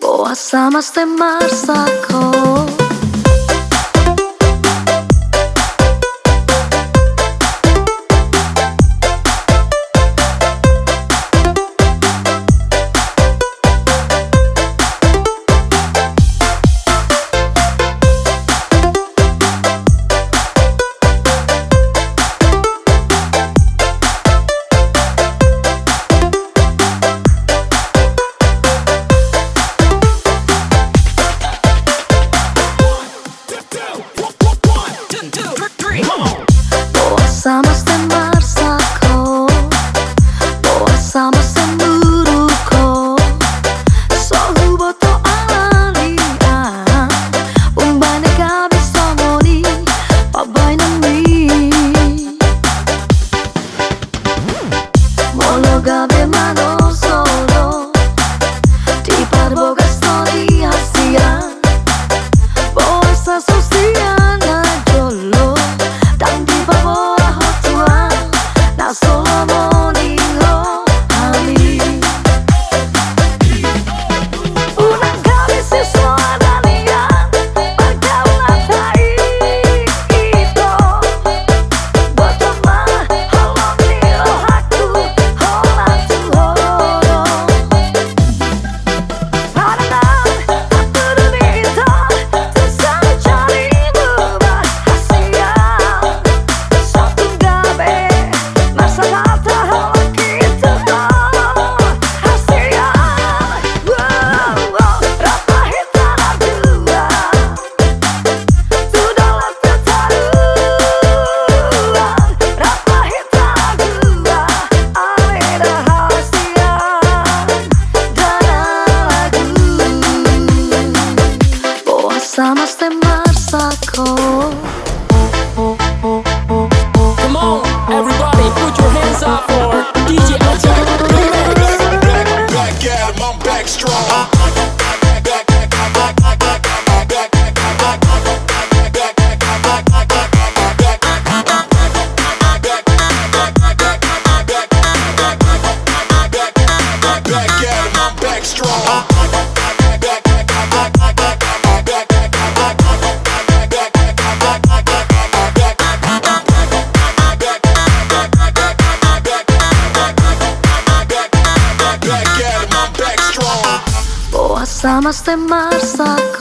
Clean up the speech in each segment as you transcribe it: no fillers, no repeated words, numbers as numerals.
Boasa mas Sai Marsak. Boasa mas Sai Marsak, boasa mas semburuko, sohu boto alalia, umbane gabe somoni, pabai nami, molo gabe mano solo, di parboga story hasia, boasa sosiana jolo. Sama Sai Marsak. Come on, everybody, put your hands up for DJ Acan. Back at him, I'm back strong. Boasa mas Sai Marsak.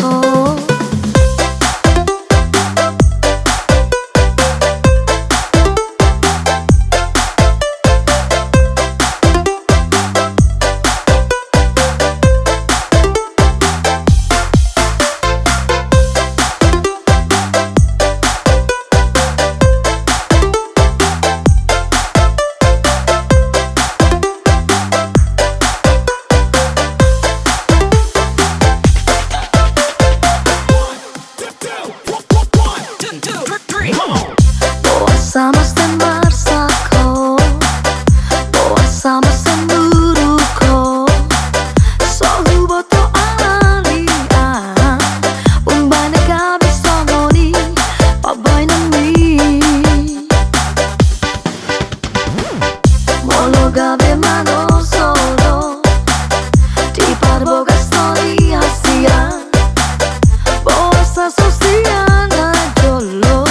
Boasa mas Sai Marsak, boasa mas semburuko, sohu boto alalia, umbane gabe somoni, pabai nami, molo gabe mano solo, di parboga story hasia, boasa sosiana jolo.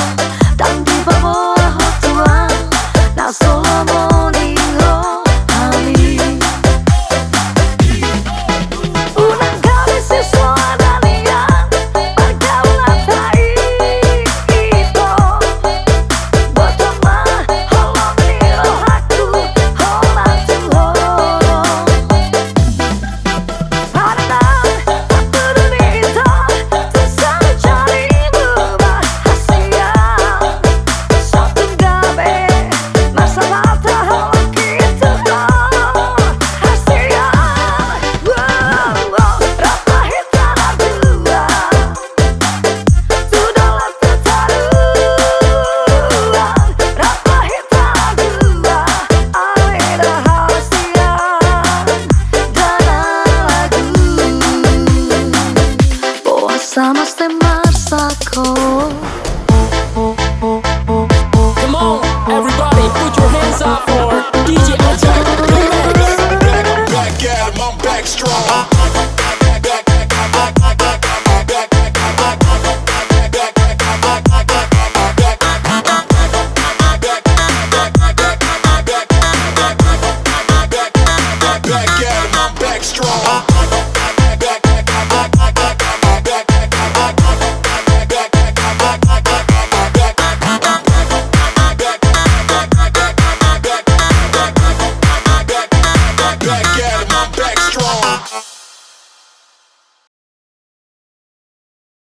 Sama Sai